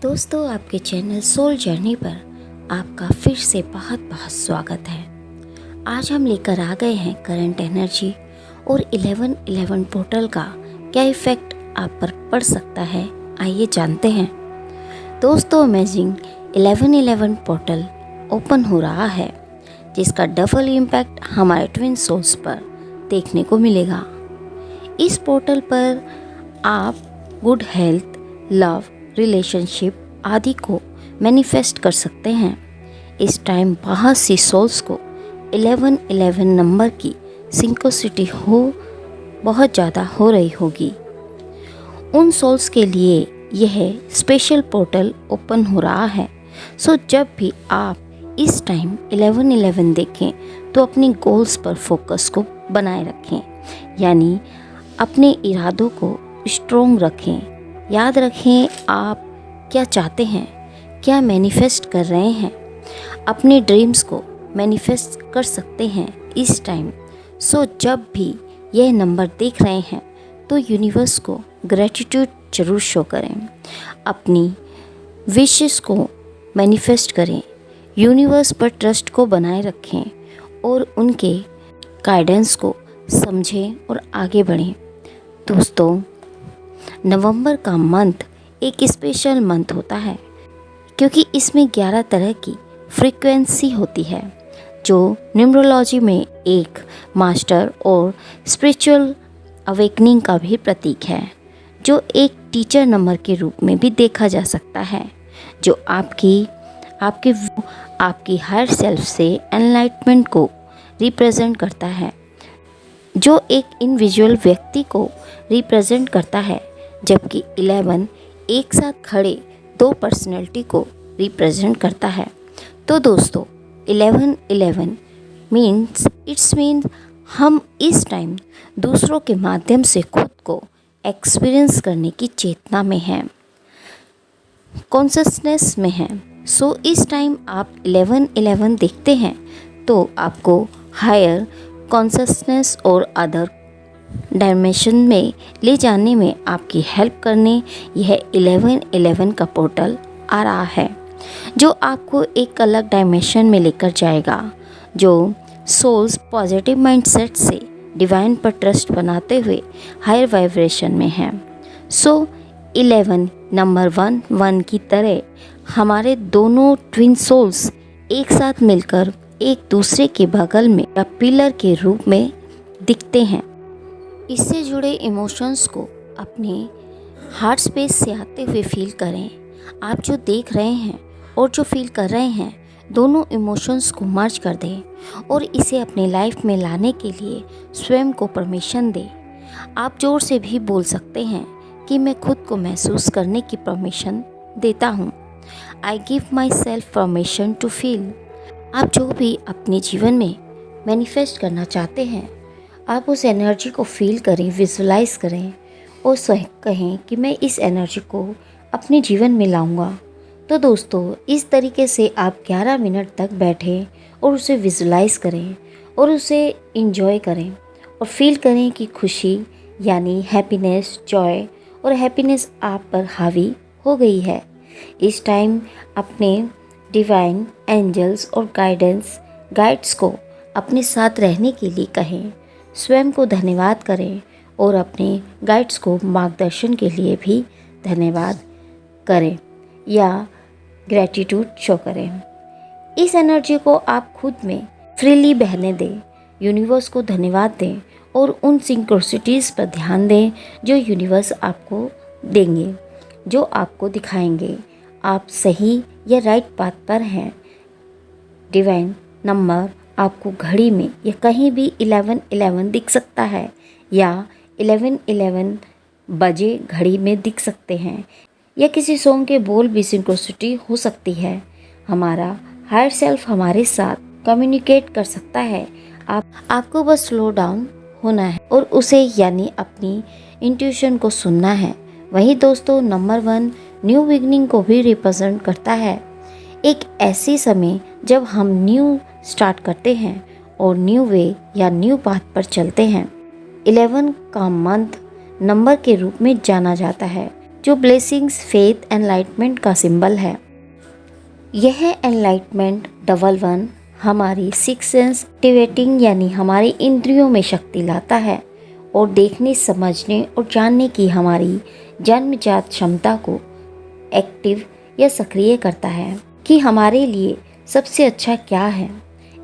दोस्तों, आपके channel soul journey पर आपका फिर से बहुत बहुत स्वागत है। आज हम लेकर आ गए हैं करंट एनर्जी और 1111 पोर्टल का क्या इफ़ेक्ट आप पर पड़ सकता है, आइए जानते हैं। दोस्तों, अमेजिंग 1111 पोर्टल ओपन हो रहा है, जिसका डबल इम्पैक्ट हमारे ट्विन सोल्स पर देखने को मिलेगा। इस पोर्टल पर आप गुड हेल्थ, लव, रिलेशनशिप आदि को मैनिफेस्ट कर सकते हैं। इस टाइम बहुत सी सोल्स को 1111 नंबर की सिंक्रोसिटी बहुत ज़्यादा हो रही होगी। उन सोल्स के लिए यह स्पेशल पोर्टल ओपन हो रहा है। सो जब भी आप इस टाइम 1111 देखें तो अपनी गोल्स पर फोकस को बनाए रखें, यानी अपने इरादों को स्ट्रोंग रखें। याद रखें आप क्या चाहते हैं, क्या मैनिफेस्ट कर रहे हैं। अपने ड्रीम्स को मैनिफेस्ट कर सकते हैं इस टाइम। सो जब भी यह नंबर देख रहे हैं तो यूनिवर्स को ग्रेटिट्यूड जरूर शो करें। अपनी विशेस को मैनिफेस्ट करें, यूनिवर्स पर ट्रस्ट को बनाए रखें और उनके गाइडेंस को समझें और आगे बढ़ें। दोस्तों, नवंबर का मंथ एक स्पेशल मंथ होता है, क्योंकि इसमें 11 तरह की फ्रीक्वेंसी होती है, जो न्यूमरोलॉजी में एक मास्टर और स्पिरिचुअल अवेकनिंग का भी प्रतीक है, जो एक टीचर नंबर के रूप में भी देखा जा सकता है, जो आपकी हायर सेल्फ से एनलाइटमेंट को रिप्रेजेंट करता है, जो एक इंडिविजुअल व्यक्ति को रिप्रेजेंट करता है, जबकि 11 एक साथ खड़े दो पर्सनैलिटी को रिप्रेजेंट करता है। तो दोस्तों, 1111 मीन्स हम इस टाइम दूसरों के माध्यम से खुद को एक्सपीरियंस करने की चेतना में हैं, कॉन्शसनेस में हैं। सो इस टाइम आप 1111 देखते हैं तो आपको हायर कॉन्शसनेस और अदर डायमेंशन में ले जाने में आपकी हेल्प करने यह 1111 का पोर्टल आ रहा है, जो आपको एक अलग डायमेंशन में लेकर जाएगा, जो सोल्स पॉजिटिव माइंडसेट से डिवाइन पर ट्रस्ट बनाते हुए हायर वाइब्रेशन में है। सो 11 नंबर 1 की तरह हमारे दोनों ट्विन सोल्स एक साथ मिलकर एक दूसरे के बगल में या पिलर के रूप में दिखते हैं। इससे जुड़े इमोशंस को अपने हार्ट स्पेस से आते हुए फील करें। आप जो देख रहे हैं और जो फील कर रहे हैं, दोनों इमोशंस को मर्ज कर दें और इसे अपनी लाइफ में लाने के लिए स्वयं को परमिशन दें। आप जोर से भी बोल सकते हैं कि मैं खुद को महसूस करने की परमिशन देता हूँ। I give myself permission to feel. आप जो भी अपने जीवन में मैनिफेस्ट करना चाहते हैं, आप उस एनर्जी को फील करें, विजुलाइज करें और कहें कि मैं इस एनर्जी को अपने जीवन में लाऊंगा। तो दोस्तों, इस तरीके से आप 11 मिनट तक बैठें और उसे विजुलाइज करें और उसे इंजॉय करें और फील करें कि खुशी यानी हैप्पीनेस, जॉय और हैप्पीनेस आप पर हावी हो गई है। इस टाइम अपने डिवाइन एंजल्स और गाइड्स को अपने साथ रहने के लिए कहें, स्वयं को धन्यवाद करें और अपने गाइड्स को मार्गदर्शन के लिए भी धन्यवाद करें या ग्रेटिट्यूड शो करें। इस एनर्जी को आप खुद में फ्रीली बहने दें, यूनिवर्स को धन्यवाद दें और उन सिंक्रोसिटीज़ पर ध्यान दें जो यूनिवर्स आपको देंगे, जो आपको दिखाएंगे आप सही या राइट पाथ पर हैं। डिवाइन नंबर आपको घड़ी में या कहीं भी 1111 दिख सकता है या 1111 बजे घड़ी में दिख सकते हैं, या किसी सॉन्ग के बोल भी सिंक्रोसिटी हो सकती है। हमारा हायर सेल्फ हमारे साथ कम्युनिकेट कर सकता है। आपको बस स्लो डाउन होना है और उसे यानी अपनी इंट्यूशन को सुनना है। वहीं दोस्तों, नंबर 1 न्यू बिगनिंग को भी रिप्रेजेंट करता है। एक ऐसी समय जब हम न्यू स्टार्ट करते हैं और न्यू वे या न्यू पाथ पर चलते हैं। 11 का मंथ नंबर के रूप में जाना जाता है, जो ब्लेसिंग्स, फेथ, एनलाइटमेंट का सिंबल है। यह एनलाइटमेंट डबल वन हमारी सिक्स सेंस एक्टिवेटिंग यानी हमारी इंद्रियों में शक्ति लाता है और देखने, समझने और जानने की हमारी जन्मजात क्षमता को एक्टिव या सक्रिय करता है कि हमारे लिए सबसे अच्छा क्या है।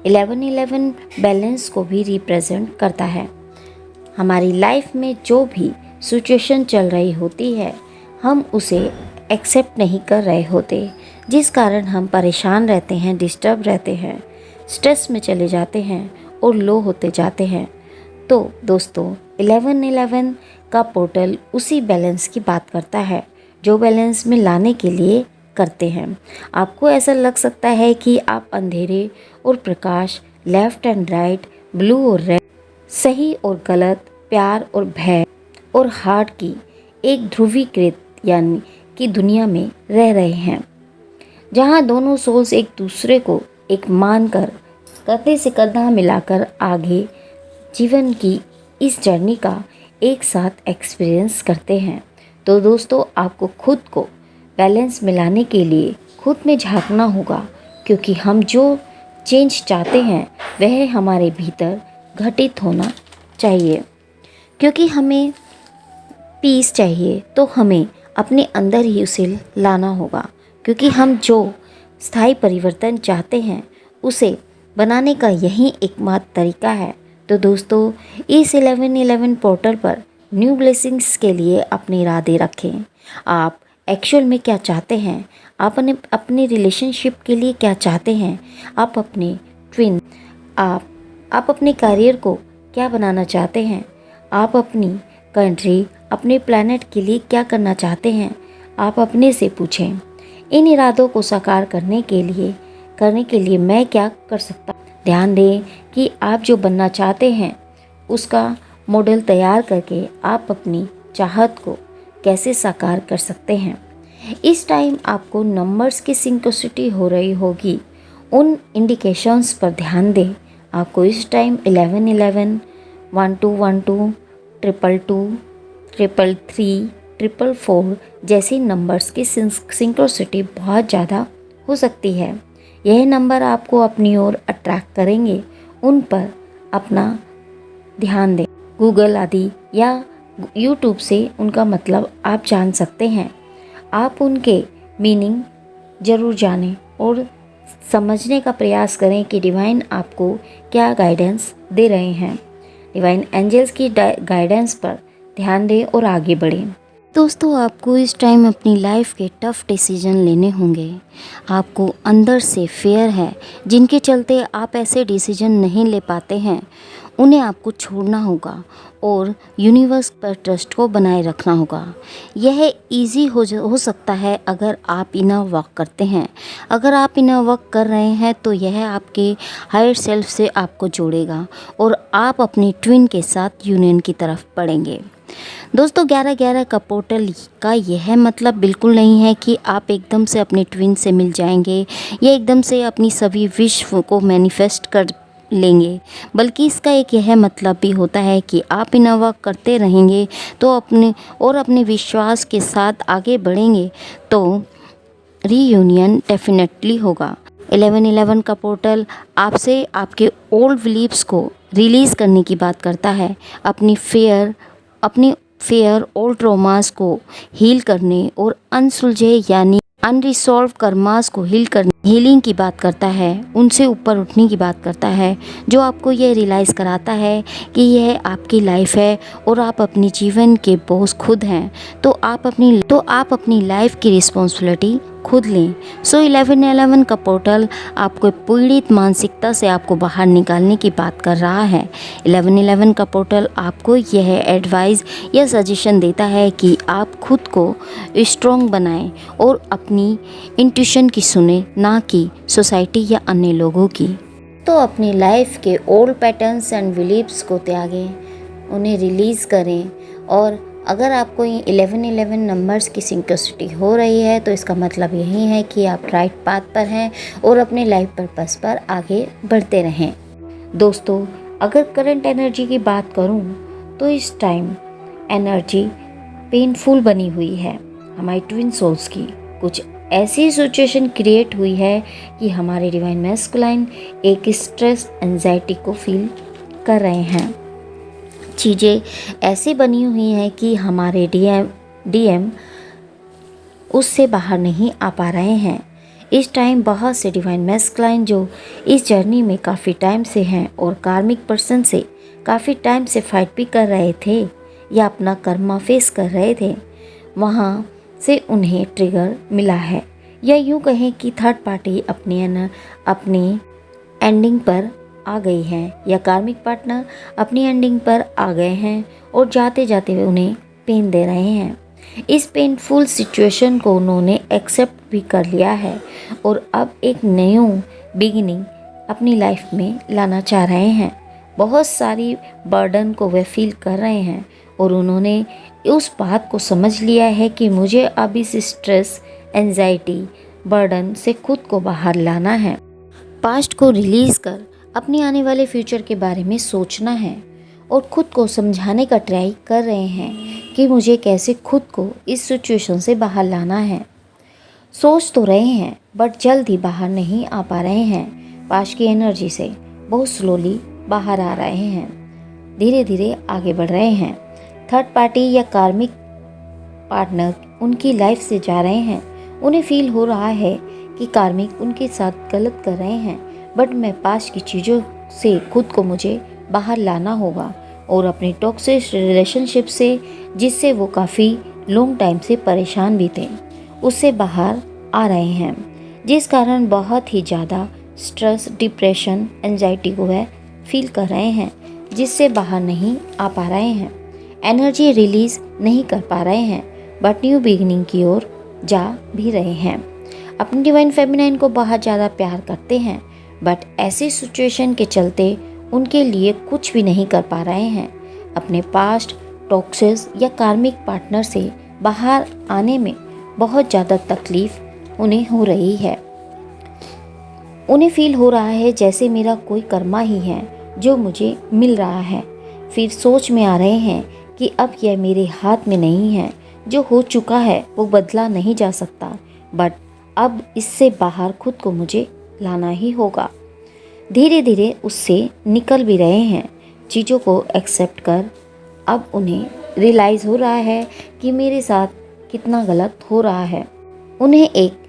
1111 बैलेंस को भी रिप्रेजेंट करता है। हमारी लाइफ में जो भी सिचुएशन चल रही होती है, हम उसे एक्सेप्ट नहीं कर रहे होते, जिस कारण हम परेशान रहते हैं, डिस्टर्ब रहते हैं, स्ट्रेस में चले जाते हैं और लो होते जाते हैं। तो दोस्तों, 1111 का पोर्टल उसी बैलेंस की बात करता है जो बैलेंस में लाने के लिए करते हैं। आपको ऐसा लग सकता है कि आप अंधेरे और प्रकाश, लेफ्ट एंड राइट, ब्लू और रेड, सही और गलत, प्यार और भय और हार्ट की एक ध्रुवीकृत यानी कि दुनिया में रह रहे हैं, जहां दोनों सोल्स एक दूसरे को एक मानकर कंधे से कंधा मिलाकर आगे जीवन की इस जर्नी का एक साथ एक्सपीरियंस करते हैं। तो दोस्तों, आपको खुद को बैलेंस में लाने के लिए खुद में झांकना होगा, क्योंकि हम जो चेंज चाहते हैं वह हमारे भीतर घटित होना चाहिए। क्योंकि हमें पीस चाहिए तो हमें अपने अंदर ही उसे लाना होगा, क्योंकि हम जो स्थायी परिवर्तन चाहते हैं उसे बनाने का यही एकमात्र तरीका है। तो दोस्तों, इस 1111 पोर्टल पर न्यू ब्लेसिंग्स के लिए अपने इरादे रखें। आप एक्चुअल में क्या चाहते हैं? आप अपने रिलेशनशिप के लिए क्या चाहते हैं? आप अपने ट्विन, आप अपने करियर को क्या बनाना चाहते हैं? आप अपनी कंट्री, अपने प्लैनेट के लिए क्या करना चाहते हैं? आप अपने से पूछें, इन इरादों को साकार करने के लिए मैं क्या कर सकता हूँ? ध्यान दें कि आप जो बनना चाहते हैं उसका मॉडल तैयार करके आप अपनी चाहत को कैसे साकार कर सकते हैं। इस टाइम आपको नंबर्स की सिंक्रोसिटी हो रही होगी, उन इंडिकेशंस पर ध्यान दें। आपको इस टाइम 1111, 1212, 222, 333, 444 जैसे नंबर्स की सिंक्रोसिटी बहुत ज़्यादा हो सकती है। यह नंबर आपको अपनी ओर अट्रैक्ट करेंगे, उन पर अपना ध्यान दें। गूगल आदि या यूट्यूब से उनका मतलब आप जान सकते हैं। आप उनके मीनिंग ज़रूर जानें और समझने का प्रयास करें कि डिवाइन आपको क्या गाइडेंस दे रहे हैं। डिवाइन एंजल्स की गाइडेंस पर ध्यान दें और आगे बढ़ें। दोस्तों, आपको इस टाइम अपनी लाइफ के टफ़ डिसीजन लेने होंगे। आपको अंदर से फेयर है, जिनके चलते आप ऐसे डिसीजन नहीं ले पाते हैं, उन्हें आपको छोड़ना होगा और यूनिवर्स पर ट्रस्ट को बनाए रखना होगा। यह इजी हो सकता है अगर आप इनर वर्क करते हैं। अगर आप इनर वर्क कर रहे हैं तो यह आपके हायर सेल्फ से आपको जोड़ेगा और आप अपनी ट्विन के साथ यूनियन की तरफ बढ़ेंगे। दोस्तों, 1111 का पोर्टल का यह मतलब बिल्कुल नहीं है कि आप एकदम से अपने ट्विन से मिल जाएंगे या एकदम से अपनी सभी विश को मैनिफेस्ट कर लेंगे, बल्कि इसका एक यह मतलब भी होता है कि आप इनर वर्क करते रहेंगे तो अपने विश्वास के साथ आगे बढ़ेंगे तो रीयूनियन डेफिनेटली होगा। 1111 का पोर्टल आपसे आपके ओल्ड बिलीव्स को रिलीज़ करने की बात करता है, अपनी फेयर ओल्ड ट्रॉमास को हील करने और अनसुलझे यानी अनरिसॉल्व कर्मास को हीलिंग की बात करता है, उनसे ऊपर उठने की बात करता है, जो आपको यह रियलाइज़ कराता है कि यह आपकी लाइफ है और आप अपने जीवन के बॉस खुद हैं। तो आप अपनी लाइफ की रिस्पॉन्सिबिलिटी खुद लें। सो 1111 का पोर्टल आपको पीड़ित मानसिकता से आपको बाहर निकालने की बात कर रहा है। 1111 का पोर्टल आपको यह एडवाइस या सजेशन देता है कि आप खुद को स्ट्रॉन्ग बनाएं और अपनी इंट्यूशन की सुने, ना कि सोसाइटी या अन्य लोगों की। तो अपनी लाइफ के ओल्ड पैटर्न्स एंड बिलीव्स को त्यागें, उन्हें रिलीज़ करें। और अगर आपको 1111 नंबर्स की सिंक्रोसिटी हो रही है तो इसका मतलब यही है कि आप राइट पाथ पर हैं और अपने लाइफ पर्पस पर आगे बढ़ते रहें। दोस्तों, अगर करंट एनर्जी की बात करूं तो इस टाइम एनर्जी पेनफुल बनी हुई है। हमारी ट्विन सोल्स की कुछ ऐसी सिचुएशन क्रिएट हुई है कि हमारे डिवाइन मैस्कुलाइन एक स्ट्रेस एंजाइटी को फील कर रहे हैं। चीज़ें ऐसी बनी हुई हैं कि हमारे डीएम उससे बाहर नहीं आ पा रहे हैं। इस टाइम बहुत से डिवाइन मैस्कुलाइन जो इस जर्नी में काफ़ी टाइम से हैं और कार्मिक पर्सन से काफ़ी टाइम से फाइट भी कर रहे थे या अपना कर्मा फेस कर रहे थे, वहाँ से उन्हें ट्रिगर मिला है, या यूँ कहें कि थर्ड पार्टी अपनी एंडिंग पर आ गई है, या कार्मिक पार्टनर अपनी एंडिंग पर आ गए हैं और जाते जाते वे उन्हें पेन दे रहे हैं। इस पेनफुल सिचुएशन को उन्होंने एक्सेप्ट भी कर लिया है और अब एक न्यू बिगिनिंग अपनी लाइफ में लाना चाह रहे हैं। बहुत सारी बर्डन को वे फील कर रहे हैं और उन्होंने उस बात को समझ लिया है कि मुझे अब इस स्ट्रेस, एंजाइटी, बर्डन से खुद को बाहर लाना है। पास्ट को रिलीज़ कर अपने आने वाले फ्यूचर के बारे में सोचना है और खुद को समझाने का ट्राई कर रहे हैं कि मुझे कैसे खुद को इस सिचुएशन से बाहर लाना है। सोच तो रहे हैं बट जल्द ही बाहर नहीं आ पा रहे हैं। पास्ट की एनर्जी से बहुत स्लोली बाहर आ रहे हैं, धीरे धीरे आगे बढ़ रहे हैं। थर्ड पार्टी या कार्मिक पार्टनर उनकी लाइफ से जा रहे हैं। उन्हें फील हो रहा है कि कार्मिक उनके साथ गलत कर रहे हैं, बट मैं पास्ट की चीज़ों से खुद को मुझे बाहर लाना होगा और अपनी टॉक्सिक रिलेशनशिप से, जिससे वो काफ़ी लॉन्ग टाइम से परेशान भी थे, उससे बाहर आ रहे हैं, जिस कारण बहुत ही ज़्यादा स्ट्रेस, डिप्रेशन, एंजाइटी को वह फील कर रहे हैं, जिससे बाहर नहीं आ पा रहे हैं। एनर्जी रिलीज़ नहीं कर पा रहे हैं बट न्यू बिगिनिंग की ओर जा भी रहे हैं। अपनी डिवाइन फेमिनाइन को बहुत ज़्यादा प्यार करते हैं बट ऐसी सिचुएशन के चलते उनके लिए कुछ भी नहीं कर पा रहे हैं। अपने पास्ट टॉक्सिस या कार्मिक पार्टनर से बाहर आने में बहुत ज़्यादा तकलीफ़ उन्हें हो रही है। उन्हें फील हो रहा है जैसे मेरा कोई कर्मा ही है जो मुझे मिल रहा है। फिर सोच में आ रहे हैं कि अब यह मेरे हाथ में नहीं है, जो हो चुका है वो बदला नहीं जा सकता, बट अब इससे बाहर खुद को मुझे लाना ही होगा। धीरे धीरे उससे निकल भी रहे हैं, चीज़ों को एक्सेप्ट कर। अब उन्हें रियलाइज़ हो रहा है कि मेरे साथ कितना गलत हो रहा है। उन्हें एक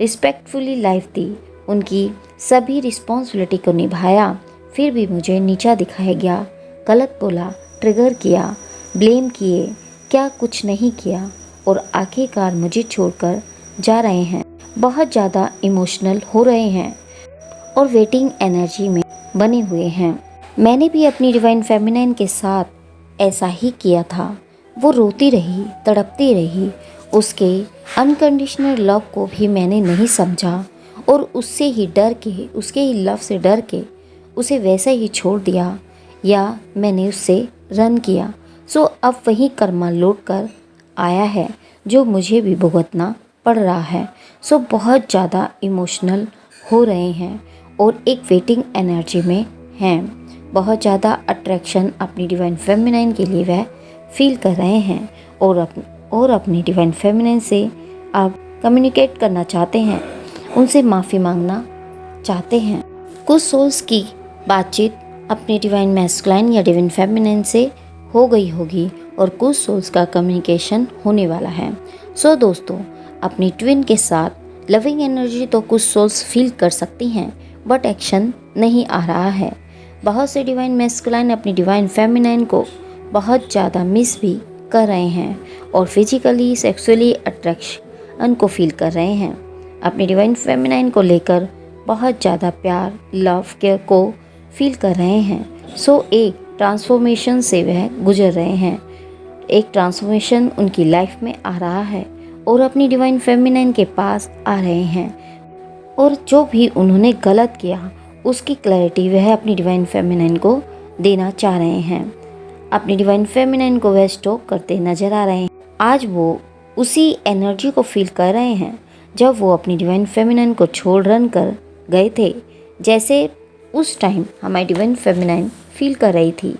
रिस्पेक्टफुली लाइफ दी, उनकी सभी रिस्पॉन्सिबिलिटी को निभाया, फिर भी मुझे नीचा दिखाया गया, गलत बोला, ट्रिगर किया, ब्लेम किए, क्या कुछ नहीं किया और आखिरकार मुझे छोड़कर जा रहे हैं। बहुत ज़्यादा इमोशनल हो रहे हैं और वेटिंग एनर्जी में बने हुए हैं। मैंने भी अपनी डिवाइन फेमिनाइन के साथ ऐसा ही किया था। वो रोती रही, तड़पती रही, उसके अनकंडीशनल लव को भी मैंने नहीं समझा और उससे ही डर के, उसके ही लव से डर के उसे वैसे ही छोड़ दिया या मैंने उससे रन किया। सो अब वही कर्मा लौट कर आया है जो मुझे भी भुगतना पड़ रहा है। सो बहुत ज़्यादा इमोशनल हो रहे हैं और एक वेटिंग एनर्जी में हैं। बहुत ज़्यादा अट्रैक्शन अपनी डिवाइन फेमिनाइन के लिए वह फील कर रहे हैं और अपनी डिवाइन फेमिनाइन से आप कम्युनिकेट करना चाहते हैं, उनसे माफ़ी मांगना चाहते हैं। कुछ सोल्स की बातचीत अपने डिवाइन मैस्कुलाइन या डिवाइन फेमिनाइन से हो गई होगी और कुछ सोल्स का कम्युनिकेशन होने वाला है। सो दोस्तों, अपनी ट्विन के साथ लविंग एनर्जी तो कुछ सोल्स फील कर सकती हैं बट एक्शन नहीं आ रहा है। बहुत से डिवाइन मैस्कुलाइन अपनी डिवाइन फेमिनाइन को बहुत ज़्यादा मिस भी कर रहे हैं और फिजिकली सेक्सुअली अट्रैक्शन को फील कर रहे हैं। अपनी डिवाइन फेमिनाइन को लेकर बहुत ज़्यादा प्यार, लव, केयर को फील कर रहे हैं। सो एक ट्रांसफॉर्मेशन से वह गुजर रहे हैं। एक ट्रांसफॉर्मेशन उनकी लाइफ में आ रहा है और अपनी डिवाइन फेमिनाइन के पास आ रहे हैं और जो भी उन्होंने गलत किया उसकी क्लैरिटी वह अपनी डिवाइन फेमिनाइन को देना चाह रहे हैं। अपनी डिवाइन फेमिनाइन को वह स्टॉक करते नजर आ रहे हैं। आज वो उसी एनर्जी को फील कर रहे हैं जब वो अपनी डिवाइन फेमिनाइन को छोड़ रन कर गए थे, जैसे उस टाइम हमारी डिवाइन फेमिनाइन फील कर रही थी।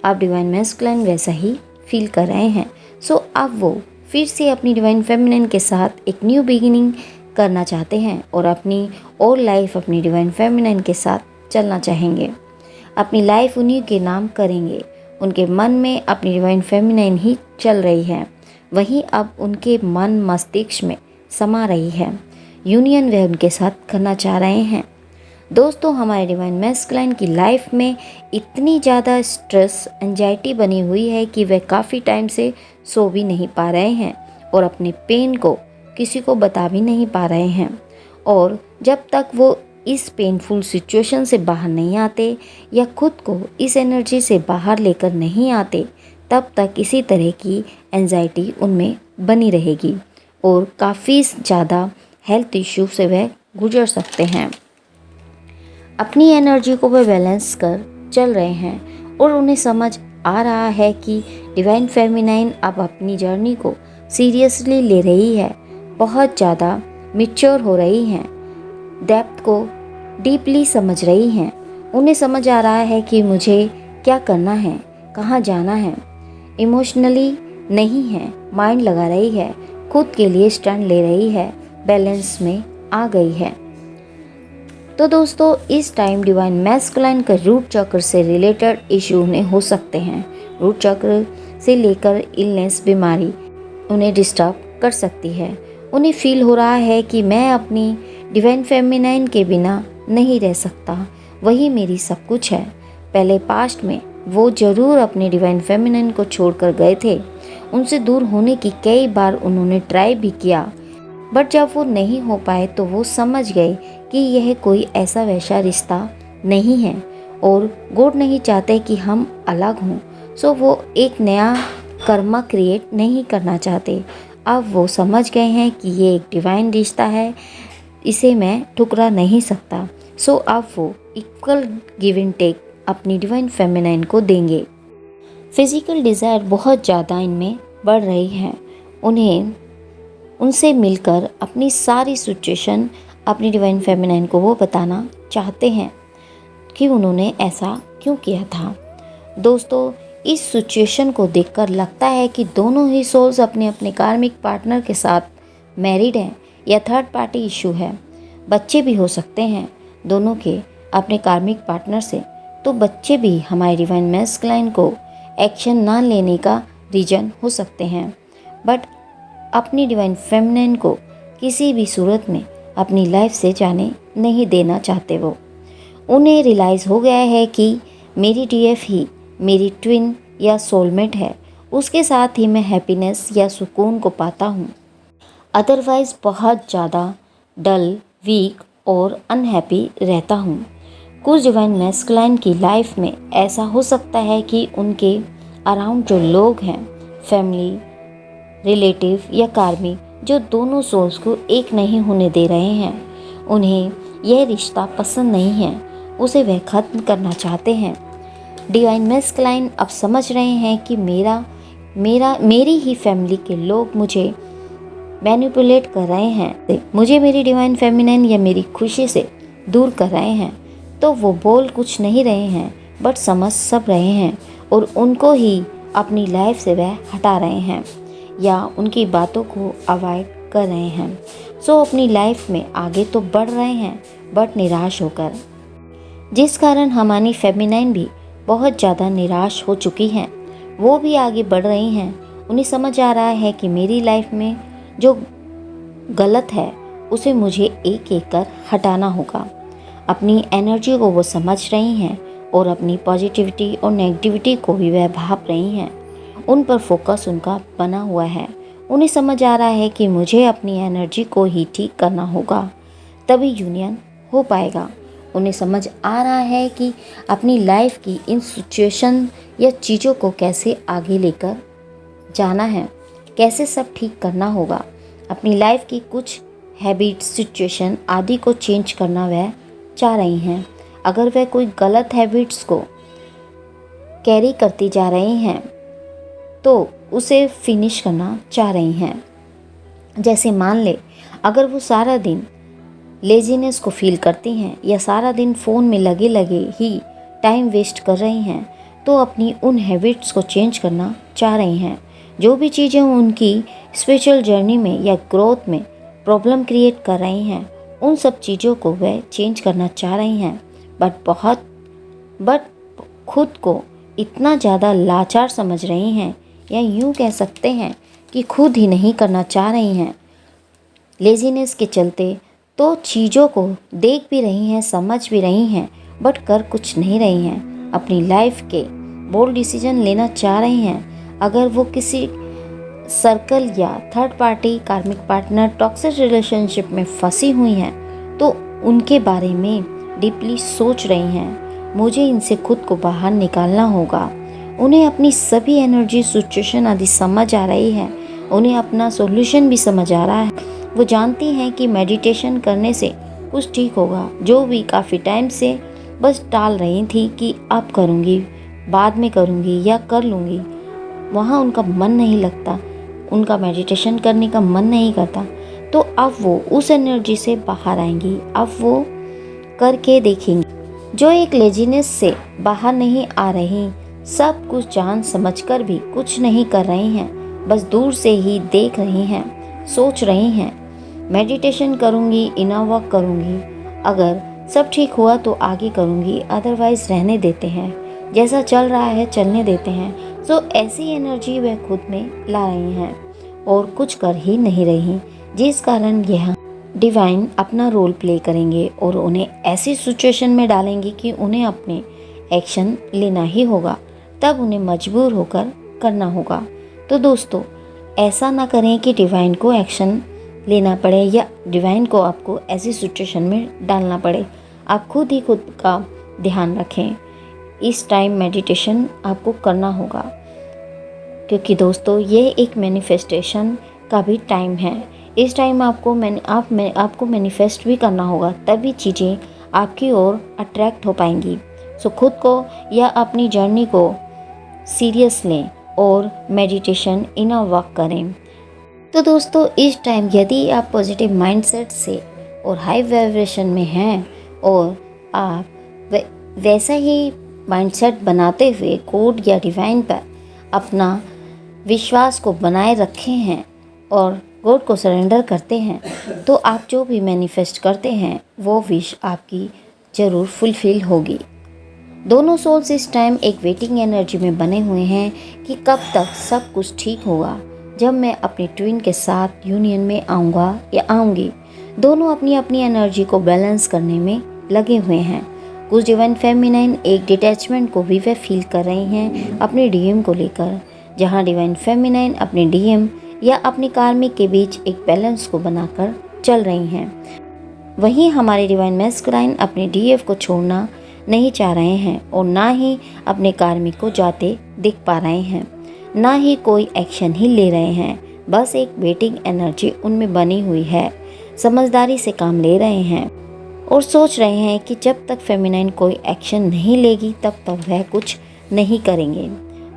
अब डिवाइन मैस्कुलाइन वैसा ही फील कर रहे हैं। सो अब वो फिर से अपनी डिवाइन फेमिनिन के साथ एक न्यू बिगिनिंग करना चाहते हैं और अपनी और लाइफ अपनी डिवाइन फेमिनिन के साथ चलना चाहेंगे। अपनी लाइफ उन्हीं के नाम करेंगे। उनके मन में अपनी डिवाइन फेमिनिन ही चल रही है, वहीं अब उनके मन मस्तिष्क में समा रही है। यूनियन वे उनके साथ करना चाह रहे हैं। दोस्तों, हमारे डिवाइन मैस्कुलाइन की लाइफ में इतनी ज़्यादा स्ट्रेस एंजाइटी बनी हुई है कि वे काफ़ी टाइम से सो भी नहीं पा रहे हैं और अपने पेन को किसी को बता भी नहीं पा रहे हैं। और जब तक वो इस पेनफुल सिचुएशन से बाहर नहीं आते या खुद को इस एनर्जी से बाहर लेकर नहीं आते, तब तक इसी तरह की एंजाइटी उनमें बनी रहेगी और काफ़ी ज़्यादा हेल्थ इश्यू से वह गुजर सकते हैं। अपनी एनर्जी को वह बैलेंस कर चल रहे हैं और उन्हें समझ आ रहा है कि डिवाइन फेमिनाइन अब अपनी जर्नी को सीरियसली ले रही है, बहुत ज़्यादा मैच्योर हो रही हैं, डेप्थ को डीपली समझ रही हैं। उन्हें समझ आ रहा है कि मुझे क्या करना है, कहाँ जाना है। इमोशनली नहीं है, माइंड लगा रही है, खुद के लिए स्टैंड ले रही है, बैलेंस में आ गई है। तो दोस्तों, इस टाइम डिवाइन मैस्कुलाइन का रूट चक्र से रिलेटेड इशू उन्हें हो सकते हैं। रूट चक्र से लेकर इलनेस, बीमारी उन्हें डिस्टर्ब कर सकती है। उन्हें फील हो रहा है कि मैं अपनी डिवाइन फेमिनाइन के बिना नहीं रह सकता, वही मेरी सब कुछ है। पहले पास्ट में वो ज़रूर अपने डिवाइन फेमिनाइन को छोड़कर गए थे। उनसे दूर होने की कई बार उन्होंने ट्राई भी किया, बट जब वो नहीं हो पाए तो वो समझ गए कि यह कोई ऐसा वैसा रिश्ता नहीं है और गॉड नहीं चाहते कि हम अलग हों। सो वो एक नया कर्मा क्रिएट नहीं करना चाहते। अब वो समझ गए हैं कि ये एक डिवाइन रिश्ता है, इसे मैं ठुकरा नहीं सकता। सो अब वो इक्वल गिव एंड टेक अपनी डिवाइन फेमिनाइन को देंगे। फिजिकल डिज़ायर बहुत ज़्यादा इनमें बढ़ रही है। उन्हें उनसे मिलकर अपनी सारी सिचुएशन अपनी डिवाइन फेमिनाइन को वो बताना चाहते हैं कि उन्होंने ऐसा क्यों किया था। दोस्तों, इस सिचुएशन को देखकर लगता है कि दोनों ही सोल्स अपने अपने कार्मिक पार्टनर के साथ मैरिड हैं या थर्ड पार्टी इशू है। बच्चे भी हो सकते हैं दोनों के अपने कार्मिक पार्टनर से। तो बच्चे भी हमारे डिवाइन मैस्कुलाइन को एक्शन ना लेने का रीज़न हो सकते हैं, बट अपनी डिवाइन फेमिनाइन को किसी भी सूरत में अपनी लाइफ से जाने नहीं देना चाहते। वो उन्हें रियलाइज़ हो गया है कि मेरी डीएफ ही मेरी ट्विन या सोलमेट है, उसके साथ ही मैं हैप्पीनेस या सुकून को पाता हूँ। अदरवाइज़ बहुत ज़्यादा डल, वीक और अनहैप्पी रहता हूँ। कुछ डिवाइन मैस्कुलाइन की लाइफ में ऐसा हो सकता है कि उनके अराउंड जो लोग हैं, फैमिली, रिलेटिव या कार्मिक, जो दोनों सोल्स को एक नहीं होने दे रहे हैं, उन्हें यह रिश्ता पसंद नहीं है, उसे वह ख़त्म करना चाहते हैं। डिवाइन मैस्कुलाइन अब समझ रहे हैं कि मेरी ही फैमिली के लोग मुझे मैनिपुलेट कर रहे हैं, मुझे मेरी डिवाइन फेमिनाइन या मेरी खुशी से दूर कर रहे हैं। तो वो बोल कुछ नहीं रहे हैं, बट समझ सब रहे हैं और उनको ही अपनी लाइफ से वह हटा रहे हैं या उनकी बातों को अवॉइड कर रहे हैं। सो अपनी लाइफ में आगे तो बढ़ रहे हैं, बट निराश होकर, जिस कारण हमारी फेमिनाइन भी बहुत ज़्यादा निराश हो चुकी हैं। वो भी आगे बढ़ रही हैं। उन्हें समझ आ रहा है कि मेरी लाइफ में जो गलत है उसे मुझे एक एक कर हटाना होगा। अपनी एनर्जी को वो समझ रही हैं और अपनी पॉजिटिविटी और नेगेटिविटी को भी वह भाप रही हैं। उन पर फोकस उनका बना हुआ है। उन्हें समझ आ रहा है कि मुझे अपनी एनर्जी को ही ठीक करना होगा, तभी यूनियन हो पाएगा। उन्हें समझ आ रहा है कि अपनी लाइफ की इन सिचुएशन या चीज़ों को कैसे आगे लेकर जाना है, कैसे सब ठीक करना होगा। अपनी लाइफ की कुछ हैबिट, सिचुएशन आदि को चेंज करना वह चाह रही हैं। अगर वह कोई गलत हैबिट्स को कैरी करती जा रही हैं तो उसे फिनिश करना चाह रही हैं। जैसे मान ले, अगर वो सारा दिन लेजीनेस को फील करती हैं या सारा दिन फ़ोन में लगे लगे ही टाइम वेस्ट कर रही हैं, तो अपनी उन हैबिट्स को चेंज करना चाह रही हैं। जो भी चीज़ें उनकी स्पिरिचुअल जर्नी में या ग्रोथ में प्रॉब्लम क्रिएट कर रही हैं, उन सब चीज़ों को वह चेंज करना चाह रही हैं, बट खुद को इतना ज़्यादा लाचार समझ रही हैं, या यूँ कह सकते हैं कि खुद ही नहीं करना चाह रही हैं। लेज़ीनेस के चलते तो चीज़ों को देख भी रही हैं, समझ भी रही हैं, बट कर कुछ नहीं रही हैं। अपनी लाइफ के बोल्ड डिसीजन लेना चाह रही हैं। अगर वो किसी सर्कल या थर्ड पार्टी कार्मिक पार्टनर टॉक्सिक रिलेशनशिप में फंसी हुई हैं, तो उनके बारे में डीपली सोच रही हैं। मुझे इनसे खुद को बाहर निकालना होगा। उन्हें अपनी सभी एनर्जी, सिचुएशन आदि समझ आ रही है। उन्हें अपना सॉल्यूशन भी समझ आ रहा है। वो जानती हैं कि मेडिटेशन करने से कुछ ठीक होगा, जो भी काफ़ी टाइम से बस टाल रही थी कि अब करूँगी, बाद में करूँगी या कर लूँगी। वहाँ उनका मन नहीं लगता, उनका मेडिटेशन करने का मन नहीं करता। तो अब वो उस एनर्जी से बाहर आएंगी, अब वो करके देखेंगी। जो एक लेजीनेस से बाहर नहीं आ रही, सब कुछ जान समझकर भी कुछ नहीं कर रही हैं, बस दूर से ही देख रही हैं, सोच रही हैं मेडिटेशन करूँगी, इनर वर्क करूँगी, अगर सब ठीक हुआ तो आगे करूँगी, अदरवाइज़ रहने देते हैं, जैसा चल रहा है चलने देते हैं। सो ऐसी एनर्जी वह खुद में ला रही हैं और कुछ कर ही नहीं रही, जिस कारण यह डिवाइन अपना रोल प्ले करेंगे और उन्हें ऐसी सिचुएशन में डालेंगे कि उन्हें अपने एक्शन लेना ही होगा, तब उन्हें मजबूर होकर करना होगा। तो दोस्तों, ऐसा ना करें कि डिवाइन को एक्शन लेना पड़े या डिवाइन को आपको ऐसी सिचुएशन में डालना पड़े। आप खुद ही खुद का ध्यान रखें। इस टाइम मेडिटेशन आपको करना होगा, क्योंकि दोस्तों ये एक मैनिफेस्टेशन का भी टाइम है। इस टाइम आपको मैनिफेस्ट भी करना होगा, तभी चीज़ें आपकी ओर अट्रैक्ट हो पाएंगी। सो खुद को या अपनी जर्नी को सीरियस लें और मेडिटेशन इनर वर्क करें। तो दोस्तों, इस टाइम यदि आप पॉजिटिव माइंडसेट से और हाई वाइब्रेशन में हैं और आप वैसा ही माइंडसेट बनाते हुए गॉड या डिवाइन पर अपना विश्वास को बनाए रखे हैं और गॉड को सरेंडर करते हैं, तो आप जो भी मैनिफेस्ट करते हैं वो विश आपकी ज़रूर फुलफिल होगी। दोनों सोल्स इस टाइम एक वेटिंग एनर्जी में बने हुए हैं कि कब तक सब कुछ ठीक होगा, जब मैं अपनी ट्विन के साथ यूनियन में आऊँगा या आऊँगी। दोनों अपनी अपनी एनर्जी को बैलेंस करने में लगे हुए हैं। कुछ डिवाइन फेमिनाइन एक डिटैचमेंट को भी वे फील कर रही हैं अपने डीएम को लेकर, जहाँ डिवाइन फेमिनाइन अपने डीएम या अपने कार्मिक के बीच एक बैलेंस को बनाकर चल रही हैं। वहीं हमारे डिवाइन मैस्कुलाइन अपने डीएफ को छोड़ना नहीं चाह रहे हैं और ना ही अपने कार्मिक को जाते दिख पा रहे हैं, ना ही कोई एक्शन ही ले रहे हैं। बस एक वेटिंग एनर्जी उनमें बनी हुई है। समझदारी से काम ले रहे हैं और सोच रहे हैं कि जब तक फेमिनाइन कोई एक्शन नहीं लेगी तब तक वह कुछ नहीं करेंगे।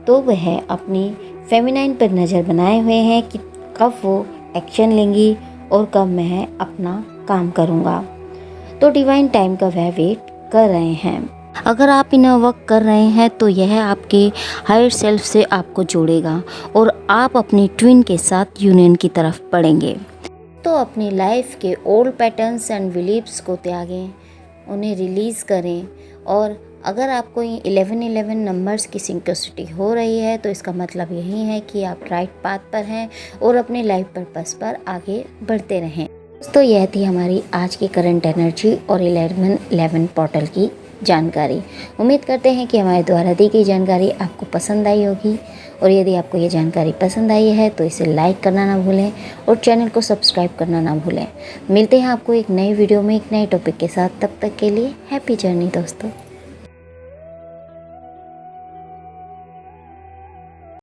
तो वह अपनी फेमिनाइन पर नज़र बनाए हुए हैं कि कब वो एक्शन लेंगी और कब मैं अपना काम करूँगा। तो डिवाइन टाइम का वह वेट कर रहे हैं। अगर आप इनर वर्क कर रहे हैं तो यह आपके हायर सेल्फ से आपको जोड़ेगा और आप अपनी ट्विन के साथ यूनियन की तरफ बढ़ेंगे। तो अपनी लाइफ के ओल्ड पैटर्न्स एंड बिलीव्स को त्यागें, उन्हें रिलीज़ करें। और अगर आपको 1111 नंबर्स की सिंक्रोसिटी हो रही है तो इसका मतलब यही है कि आप राइट पाथ पर हैं और अपने लाइफ पर्पस पर आगे बढ़ते रहें। तो यह थी हमारी आज की करंट एनर्जी और 1111 पोर्टल की जानकारी। उम्मीद करते हैं कि हमारे द्वारा दी गई जानकारी आपको पसंद आई होगी, और यदि आपको ये जानकारी पसंद आई है तो इसे लाइक करना ना भूलें और चैनल को सब्सक्राइब करना ना भूलें। मिलते हैं आपको एक नई वीडियो में एक नए टॉपिक के साथ। तब तक के लिए हैप्पी जर्नी दोस्तों।